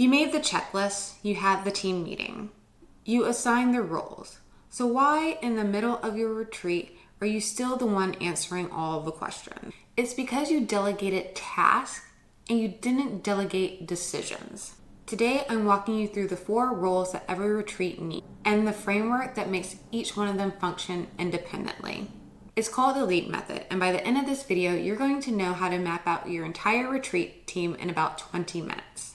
You made the checklist, you had the team meeting, you assigned the roles. So why in the middle of your retreat are you still the one answering all of the questions? It's because you delegated tasks and you didn't delegate decisions. Today, I'm walking you through the 4 roles that every retreat needs and the framework that makes each one of them function independently. It's called the L.E.A.D method, and by the end of this video, you're going to know how to map out your entire retreat team in about 20 minutes.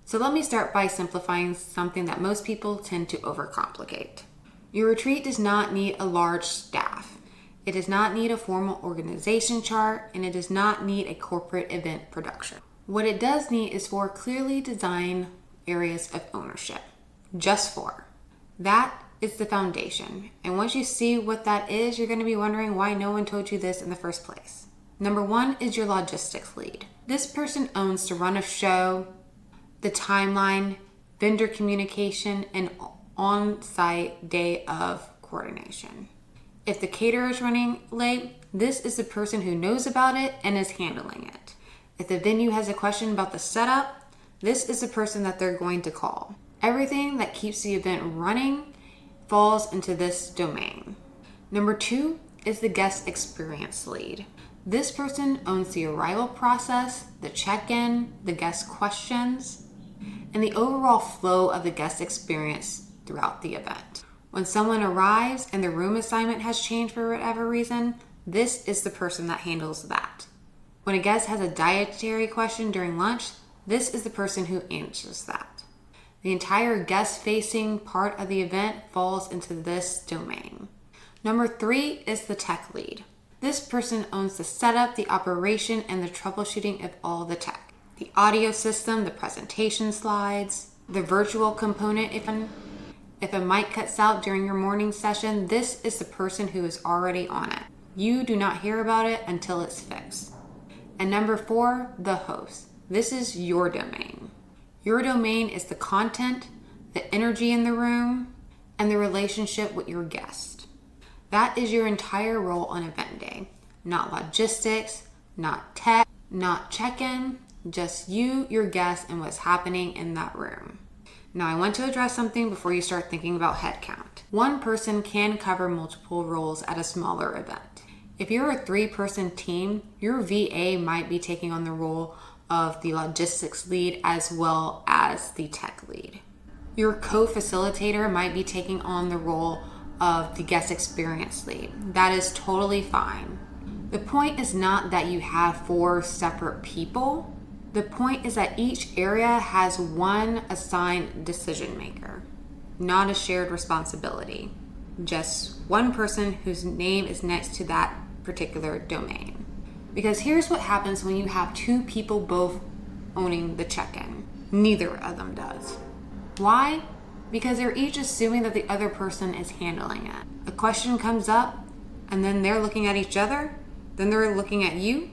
So let me start by simplifying something that most people tend to overcomplicate. Your retreat does not need a large staff. It does not need a formal organization chart, and it does not need a corporate event production. What it does need is 4 clearly designed areas of ownership. Just 4. That is the foundation. And once you see what that is, you're going to be wondering why no one told you this in the first place. Number 1 is your logistics lead. This person owns the run of show, the timeline, vendor communication, and on-site day of coordination. If the caterer is running late, this is the person who knows about it and is handling it. If the venue has a question about the setup, this is the person that they're going to call. Everything that keeps the event running falls into this domain. Number 2 is the guest experience lead. This person owns the arrival process, the check-in, the guest questions, and the overall flow of the guest experience throughout the event. When someone arrives and the room assignment has changed for whatever reason, this is the person that handles that. When a guest has a dietary question during lunch, this is the person who answers that. The entire guest-facing part of the event falls into this domain. Number 3 is the tech lead. This person owns the setup, the operation, and the troubleshooting of all the tech. The audio system, the presentation slides, the virtual component. If a mic cuts out during your morning session, this is the person who is already on it. You do not hear about it until it's fixed. And number 4, the host. This is your domain. Your domain is the content, the energy in the room, and the relationship with your guest. That is your entire role on event day. Not logistics, not tech, not check-in, just you, your guest, and what's happening in that room. Now, I want to address something before you start thinking about headcount. One person can cover multiple roles at a smaller event. If you're a 3-person team, your VA might be taking on the role of the logistics lead as well as the tech lead. Your co-facilitator might be taking on the role of the guest experience lead. That is totally fine. The point is not that you have 4 separate people. The point is that each area has one assigned decision maker, not a shared responsibility. Just one person whose name is next to that particular domain. Because here's what happens when you have 2 people both owning the check-in. Neither of them does. Why? Because they're each assuming that the other person is handling it. A question comes up, and then they're looking at each other, then they're looking at you,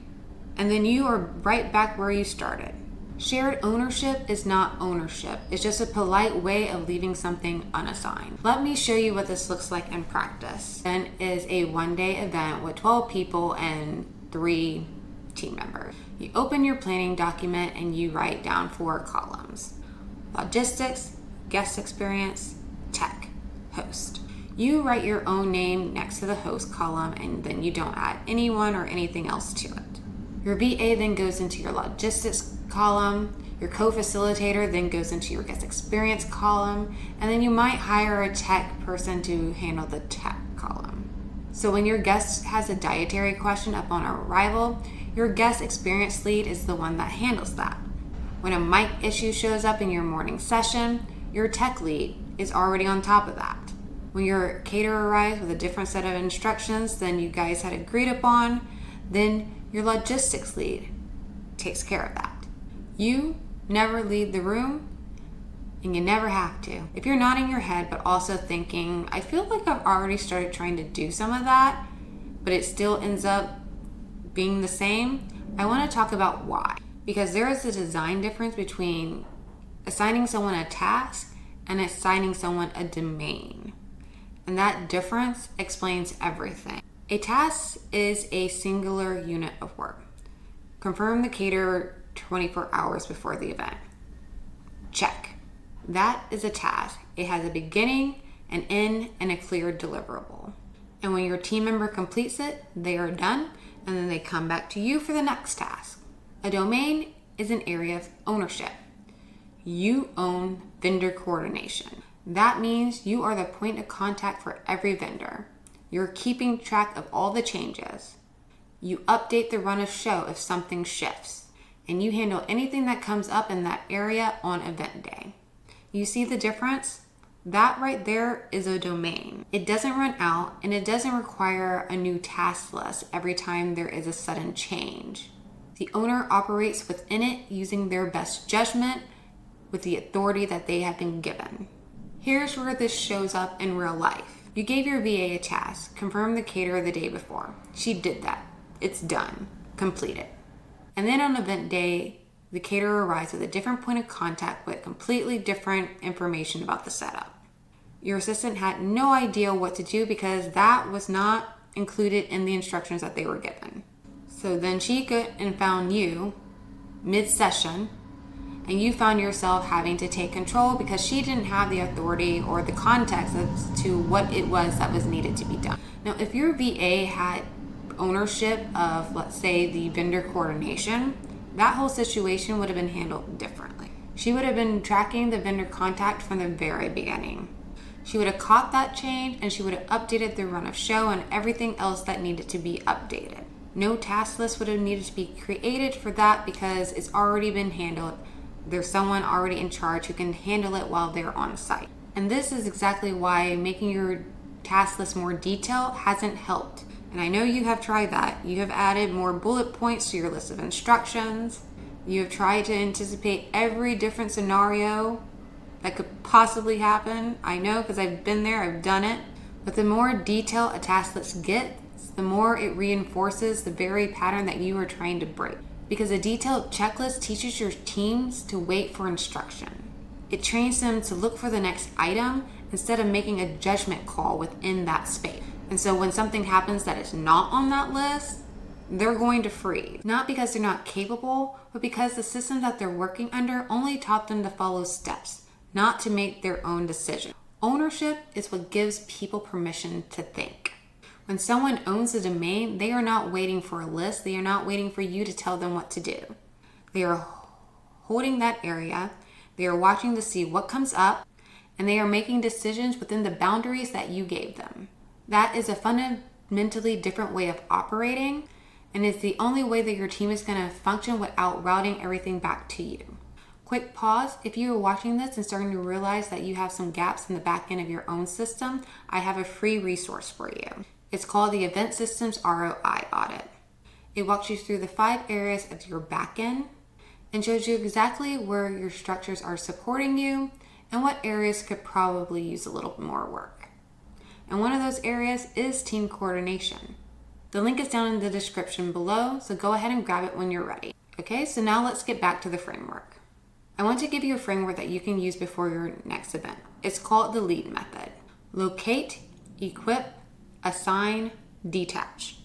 and then you are right back where you started. Shared ownership is not ownership. It's just a polite way of leaving something unassigned. Let me show you what this looks like in practice. It is a 1-day event with 12 people and 3 team members. You open your planning document and you write down 4 columns. Logistics, guest experience, tech, host. You write your own name next to the host column and then you don't add anyone or anything else to it. Your VA then goes into your logistics column, your co-facilitator then goes into your guest experience column, and then you might hire a tech person to handle the tech column. So when your guest has a dietary question upon arrival, your guest experience lead is the one that handles that. When a mic issue shows up in your morning session, your tech lead is already on top of that. When your caterer arrives with a different set of instructions than you guys had agreed upon, then your logistics lead takes care of that. You never leave the room, and you never have to. If you're nodding your head but also thinking, I feel like I've already started trying to do some of that, but it still ends up being the same, I want to talk about why. Because there is a design difference between assigning someone a task and assigning someone a domain. And that difference explains everything. A task is a singular unit of work. Confirm the caterer 24 hours before the event. Check. That is a task. It has a beginning, an end, and a clear deliverable. And when your team member completes it, they are done, and then they come back to you for the next task. A domain is an area of ownership. You own vendor coordination. That means you are the point of contact for every vendor. You're keeping track of all the changes. You update the run of show if something shifts, and you handle anything that comes up in that area on event day. You see the difference? That right there is a domain. It doesn't run out, and it doesn't require a new task list every time there is a sudden change. The owner operates within it using their best judgment with the authority that they have been given. Here's where this shows up in real life. You gave your VA a task, confirm the caterer the day before. She did that. It's done. Complete it. And then on event day, the caterer arrives with a different point of contact with completely different information about the setup. Your assistant had no idea what to do because that was not included in the instructions that they were given. So then she went and found you mid-session, and you found yourself having to take control because she didn't have the authority or the context as to what it was that was needed to be done. Now, if your VA had ownership of, let's say, the vendor coordination, that whole situation would have been handled differently. She would have been tracking the vendor contact from the very beginning. She would have caught that change, and she would have updated the run of show and everything else that needed to be updated. No task list would have needed to be created for that because it's already been handled. There's someone already in charge who can handle it while they're on site. And this is exactly why making your task list more detailed hasn't helped. And I know you have tried that. You have added more bullet points to your list of instructions. You have tried to anticipate every different scenario that could possibly happen. I know because I've been there, I've done it. But the more detail a task list gets, the more it reinforces the very pattern that you are trying to break. Because a detailed checklist teaches your teams to wait for instruction. It trains them to look for the next item instead of making a judgment call within that space. And so when something happens that is not on that list, they're going to freeze. Not because they're not capable, but because the system that they're working under only taught them to follow steps, not to make their own decision. Ownership is what gives people permission to think. When someone owns a domain, they are not waiting for a list. They are not waiting for you to tell them what to do. They are holding that area. They are watching to see what comes up, and they are making decisions within the boundaries that you gave them. That is a fundamentally different way of operating, and it's the only way that your team is going to function without routing everything back to you. Quick pause. If you are watching this and starting to realize that you have some gaps in the back end of your own system, I have a free resource for you. It's called the Event Systems ROI Audit. It walks you through the 5 areas of your back end and shows you exactly where your structures are supporting you and what areas could probably use a little more work. And one of those areas is team coordination. The link is down in the description below, so go ahead and grab it when you're ready. Okay, so now let's get back to the framework. I want to give you a framework that you can use before your next event. It's called the L.E.A.D method. Locate, equip, assign, detach.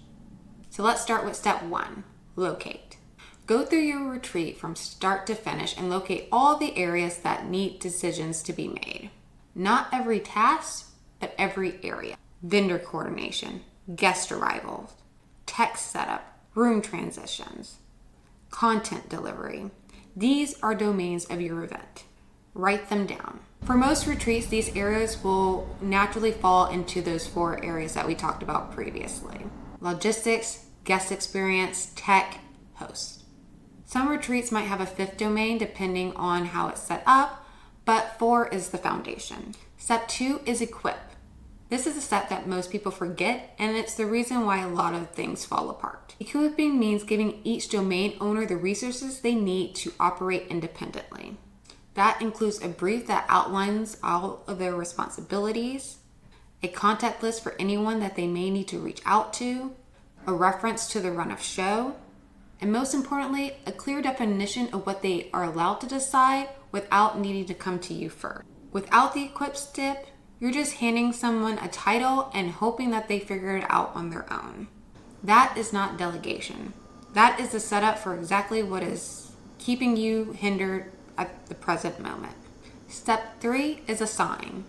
So let's start with step 1, locate. Go through your retreat from start to finish and locate all the areas that need decisions to be made. Not every task, but every area. Vendor coordination, guest arrivals, text setup, room transitions, content delivery. These are domains of your event. Write them down. For most retreats, these areas will naturally fall into those 4 areas that we talked about previously. Logistics, guest experience, tech, host. Some retreats might have a 5th domain depending on how it's set up, but 4 is the foundation. Step 2 is equip. This is a step that most people forget, and it's the reason why a lot of things fall apart. Equipping means giving each domain owner the resources they need to operate independently. That includes a brief that outlines all of their responsibilities, a contact list for anyone that they may need to reach out to, a reference to the run of show, and most importantly, a clear definition of what they are allowed to decide without needing to come to you first. Without the equip step, you're just handing someone a title and hoping that they figure it out on their own. That is not delegation. That is the setup for exactly what is keeping you hindered at the present moment. Step 3 is assign.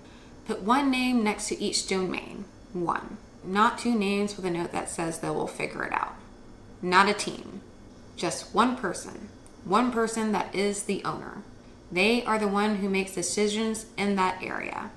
Put one name next to each domain. One. Not two names with a note that says they will figure it out. Not a team. Just one person. One person that is the owner. They are the one who makes decisions in that area.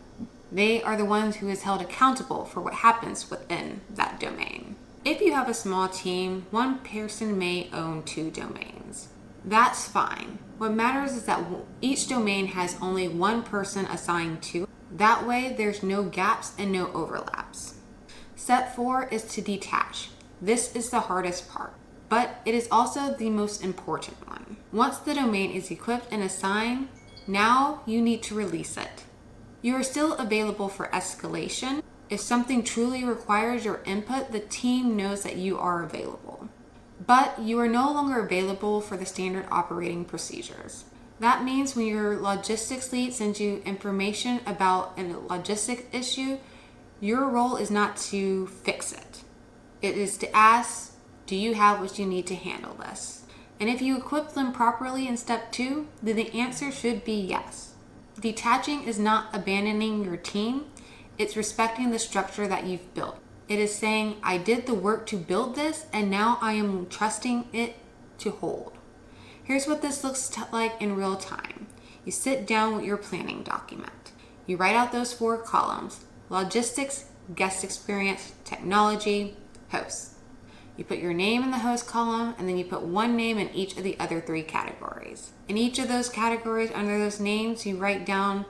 They are the ones who is held accountable for what happens within that domain. If you have a small team, one person may own 2 domains. That's fine. What matters is that each domain has only one person assigned to it. That way there's no gaps and no overlaps. Step 4 is to detach. This is the hardest part, but it is also the most important one. Once the domain is equipped and assigned, now you need to release it. You are still available for escalation. If something truly requires your input, the team knows that you are available. But you are no longer available for the standard operating procedures. That means when your logistics lead sends you information about a logistic issue, your role is not to fix it. It is to ask, do you have what you need to handle this? And if you equip them properly in step 2, then the answer should be yes. Detaching is not abandoning your team. It's respecting the structure that you've built. It is saying, I did the work to build this, and now I am trusting it to hold. Here's what this looks like in real time. You sit down with your planning document. You write out those 4 columns: logistics, guest experience, technology, hosts. You put your name in the host column, and then you put one name in each of the other 3 categories. In each of those categories, under those names, you write down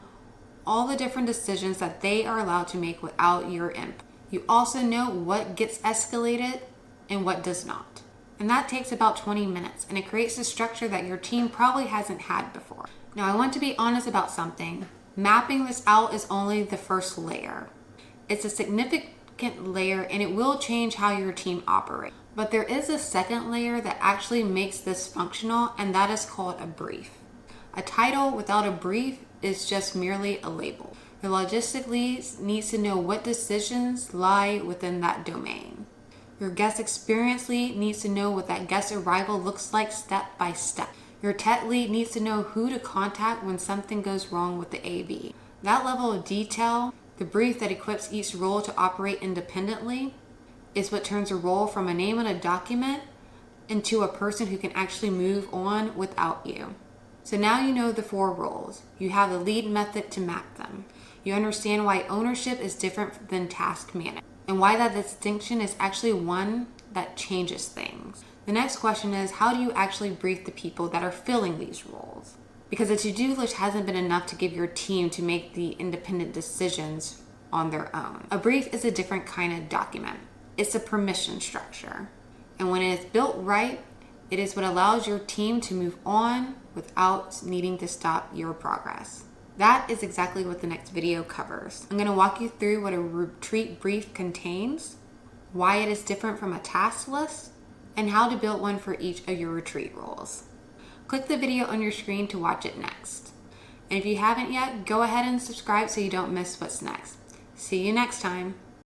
all the different decisions that they are allowed to make without your input. You also know what gets escalated and what does not. And that takes about 20 minutes, and it creates a structure that your team probably hasn't had before. Now, I want to be honest about something. Mapping this out is only the first layer. It's a significant layer, and it will change how your team operates. But there is a second layer that actually makes this functional, and that is called a brief. A title without a brief is just merely a label. Your logistic lead needs to know what decisions lie within that domain. Your guest experience lead needs to know what that guest arrival looks like step by step. Your tech lead needs to know who to contact when something goes wrong with the AV. That level of detail, the brief that equips each role to operate independently, is what turns a role from a name on a document into a person who can actually move on without you. So now you know the 4 roles. You have the lead method to map them. You understand why ownership is different than task management, and why that distinction is actually one that changes things. The next question is, how do you actually brief the people that are filling these roles? Because a to-do list hasn't been enough to give your team to make the independent decisions on their own. A brief is a different kind of document. It's a permission structure. And when it is built right, it is what allows your team to move on without needing to stop your progress. That is exactly what the next video covers. I'm going to walk you through what a retreat brief contains, why it is different from a task list, and how to build one for each of your retreat roles. Click the video on your screen to watch it next. And if you haven't yet, go ahead and subscribe so you don't miss what's next. See you next time.